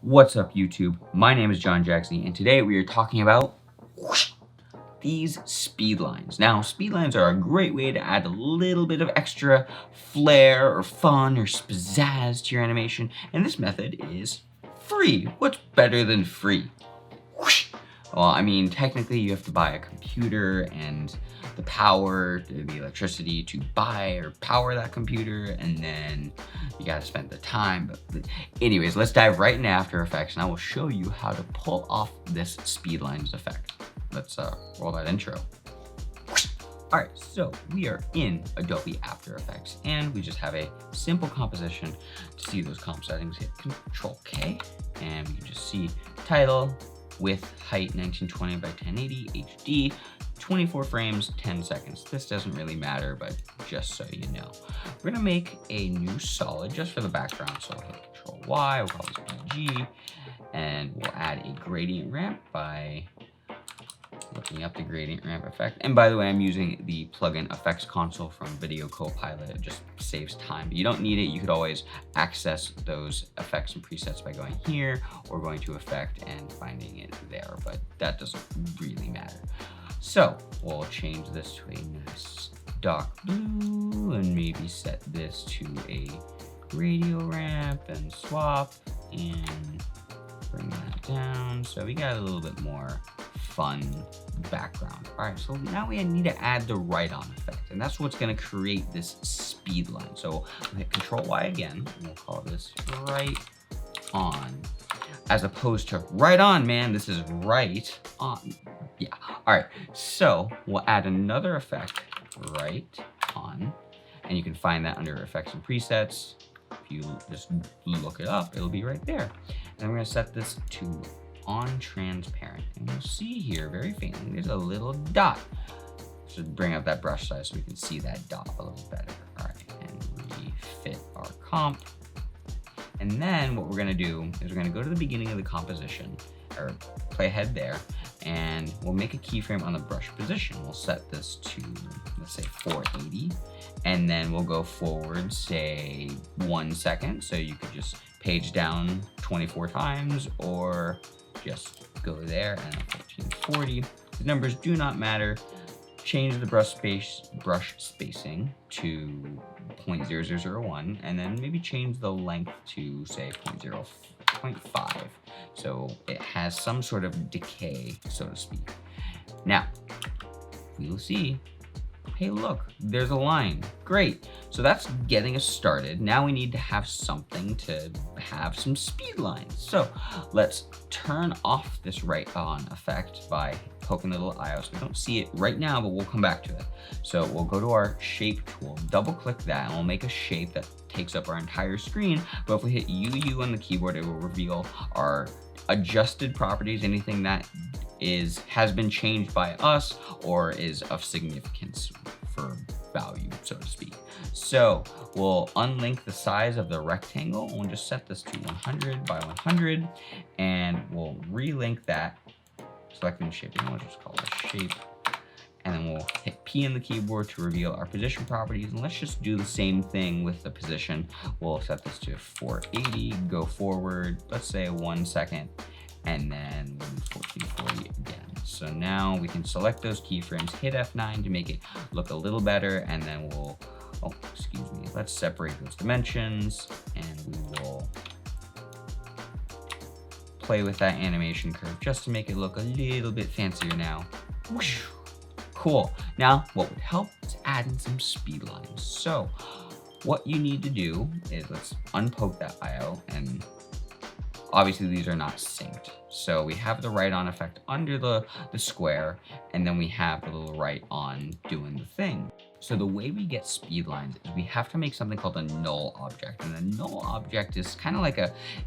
What's up, YouTube? My name is John Jags, and today we are talking about these speed lines. Now, speed lines are a great way to add a little bit of extra flair or fun or pizzazz to your animation, and this method is free. What's better than free? Well, I mean, technically you have to buy a computer and the power, the electricity to buy or power that computer, and then you gotta spend the time. But anyways, let's dive right into After Effects and I will show you how to pull off this speed lines effect. Let's roll that intro. All right, so we are in Adobe After Effects and we just have a simple composition. To see those comp settings, hit Control K and we can just see title, width, height 1920 by 1080 HD, 24 frames, 10 seconds. This doesn't really matter, but just so you know. We're gonna make a new solid just for the background. So we'll hit Control Y, we'll call this PG, and we'll add a gradient ramp by looking up the gradient ramp effect. And by the way, I'm using the plugin Effects Console from Video Copilot. It just saves time, but you don't need it. You could always access those effects and presets by going here or going to Effect and finding it there, but that doesn't really matter. So we'll change this to a nice dark blue and maybe set this to a radial ramp and swap and bring that down. So we got a little bit more fun background. All right, so now we need to add the right-on effect, and that's what's gonna create this speed line. So we'll hit Control Y again, and we'll call this right on, as opposed to right on, man. This is right on. Yeah. All right, so we'll add another effect, right on, and you can find that under Effects and Presets. If you just look it up, it'll be right there. And we're gonna set this to on transparent, and you'll see here very faintly there's a little dot. Should bring up that brush size so we can see that dot a little better. All right, and refit our comp. And then what we're gonna do is we're gonna go to the beginning of the composition, or play ahead there, and we'll make a keyframe on the brush position. We'll set this to, let's say 480, and then we'll go forward, say 1 second. So you could just page down 24 times, or just go there and 1440. The numbers do not matter. Change the brush spacing to 0.0001, and then maybe change the length to say 0.5. So it has some sort of decay, so to speak. Now, we will see, hey look, there's a line. Great. So that's getting us started. Now we need to have something to have some speed lines. So let's turn off this right on effect by poking the little eye out. So we don't see it right now, but we'll come back to it. So we'll go to our shape tool, double click that, and we'll make a shape that takes up our entire screen. But if we hit UU on the keyboard, it will reveal our adjusted properties, anything that has been changed by us or is of significance for value, so to speak. So we'll unlink the size of the rectangle, and we'll just set this to 100 by 100, and we'll relink that, selecting the shape, and we'll just call it shape, and then we'll hit P on the keyboard to reveal our position properties. And let's just do the same thing with the position. We'll set this to 480, go forward, let's say 1 second, and then 1440 again. So now we can select those keyframes, hit F9 to make it look a little better, and then we'll, oh, excuse me, let's separate those dimensions, and we will play with that animation curve just to make it look a little bit fancier now. Whoosh. Cool. Now, what would help is add in some speed lines. So what you need to do is, let's unpoke that eye out, and obviously these are not synced. So we have the right on effect under the square, and then we have the little right on doing the thing. So the way we get speed lines is we have to make something called a null object. And a null object is kind of like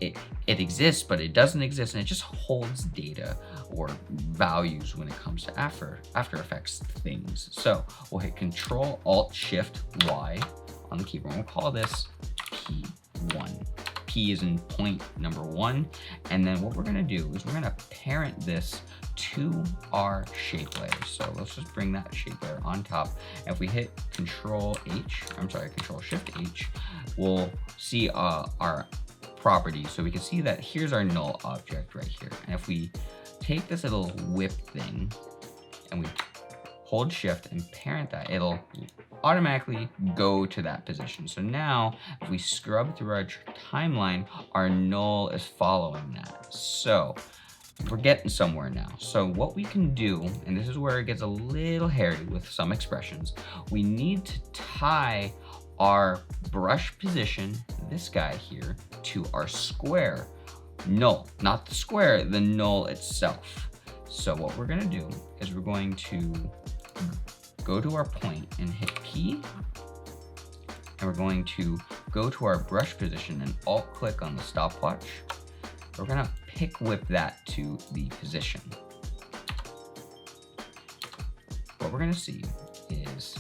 it exists, but it doesn't exist, and it just holds data or values when it comes to After Effects things. So we'll hit Control Alt Shift Y on the keyboard. We'll call this P1. P is in point number 1. And then what we're gonna do is we're gonna parent this to our shape layer. So let's just bring that shape layer on top. And if we hit Control Shift H, we'll see our property. So we can see that here's our null object right here. And if we take this little whip thing and we hold shift and parent that, it'll automatically go to that position. So now if we scrub through our timeline, our null is following that. So we're getting somewhere now. So what we can do, and this is where it gets a little hairy with some expressions, we need to tie our brush position, this guy here, to our square null, not the square, the null itself. So what we're gonna do is we're going to go to our point and hit P, and we're going to go to our brush position and alt click on the stopwatch. We're gonna pick whip that to the position. What we're gonna see is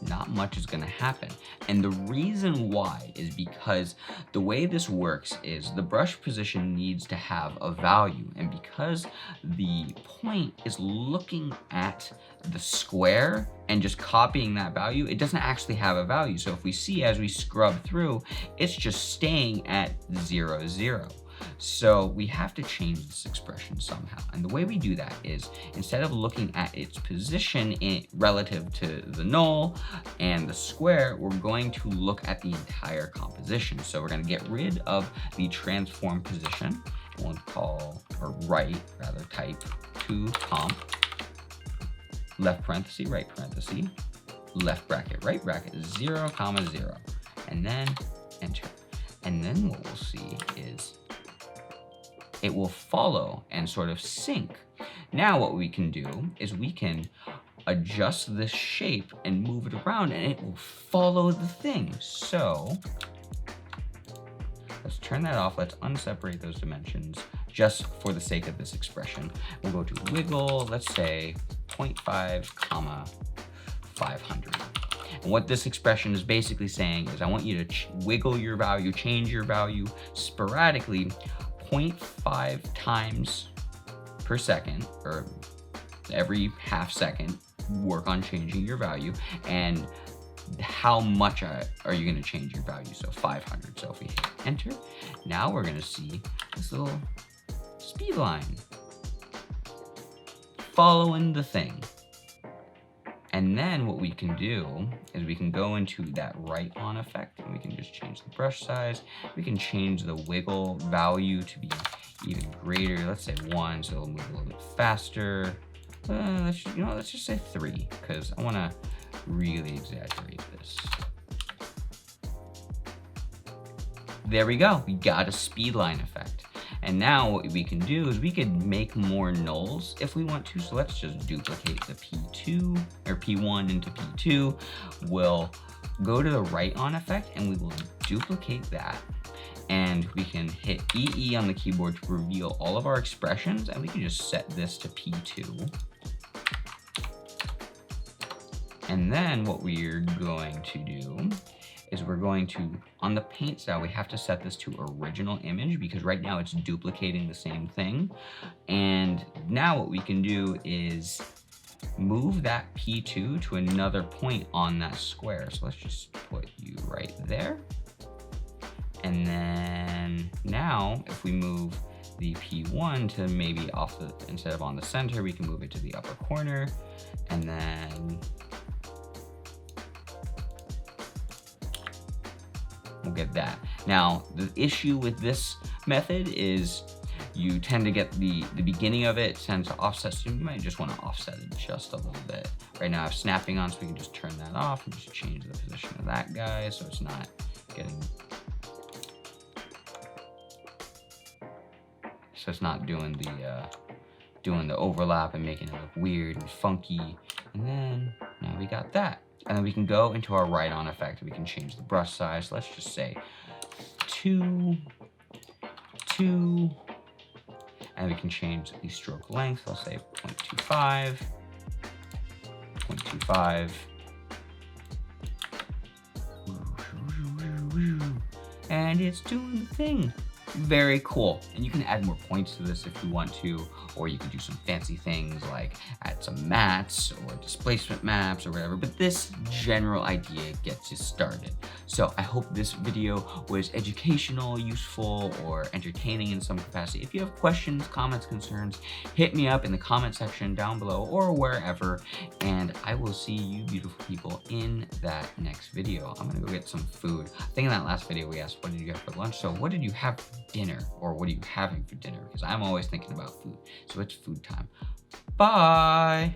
not much is gonna happen. And the reason why is because the way this works is the brush position needs to have a value. And because the point is looking at the square and just copying that value, it doesn't actually have a value. So if we see as we scrub through, it's just staying at 0, 0. So we have to change this expression somehow. And the way we do that is instead of looking at its position relative to the null and the square, we're going to look at the entire composition. So we're going to get rid of the transform position. We'll call, or type to comp, left parenthesis, right parenthesis, left bracket, right bracket, 0, 0, and then enter. And then what we'll see is it will follow and sort of sync. Now what we can do is we can adjust this shape and move it around and it will follow the thing. So let's turn that off. Let's unseparate those dimensions just for the sake of this expression. We'll go to wiggle, let's say 0.5, 500. And what this expression is basically saying is I want you to wiggle your value, change your value sporadically 0.5 times per second, or every half second, work on changing your value. And how much are you gonna change your value? So 500. So if we hit enter, now we're gonna see this little speed line following the thing. And then what we can do is we can go into that right on effect and we can just change the brush size. We can change the wiggle value to be even greater. Let's say 1, so it'll move a little bit faster. Let's just say 3, because I want to really exaggerate this. There we go. We got a speed line effect. And now what we can do is we could make more nulls if we want to. So let's just duplicate the P2 or P1 into P2. We'll go to the right on effect and we will duplicate that. And we can hit EE on the keyboard to reveal all of our expressions. And we can just set this to P2. And then what we're going to do is we're going to, on the paint style, we have to set this to original image because right now it's duplicating the same thing. And now what we can do is move that P2 to another point on that square. So let's just put you right there. And then now if we move the P1 to maybe off the, instead of on the center, we can move it to the upper corner. And then we'll get that. Now, the issue with this method is you tend to get the beginning of it tends to offset, so you might just want to offset it just a little bit. Right now I have snapping on, so we can just turn that off and just change the position of that guy so it's not getting, so it's not doing the overlap and making it look weird and funky. And then now we got that. And then we can go into our right on effect. We can change the brush size. Let's just say 2, 2, and we can change the stroke length. Let's say 0.25, 0.25. And it's doing the thing. Very cool. And you can add more points to this if you want to, or you can do some fancy things like add some mats or displacement maps or whatever, but this general idea gets you started. So I hope this video was educational, useful, or entertaining in some capacity. If you have questions, comments, concerns, hit me up in the comment section down below or wherever, and I will see you beautiful people in that next video. I'm gonna go get some food. I think in that last video we asked, what did you have for lunch? So what did you have for dinner? Or what are you having for dinner? Because I'm always thinking about food. So it's food time. Bye.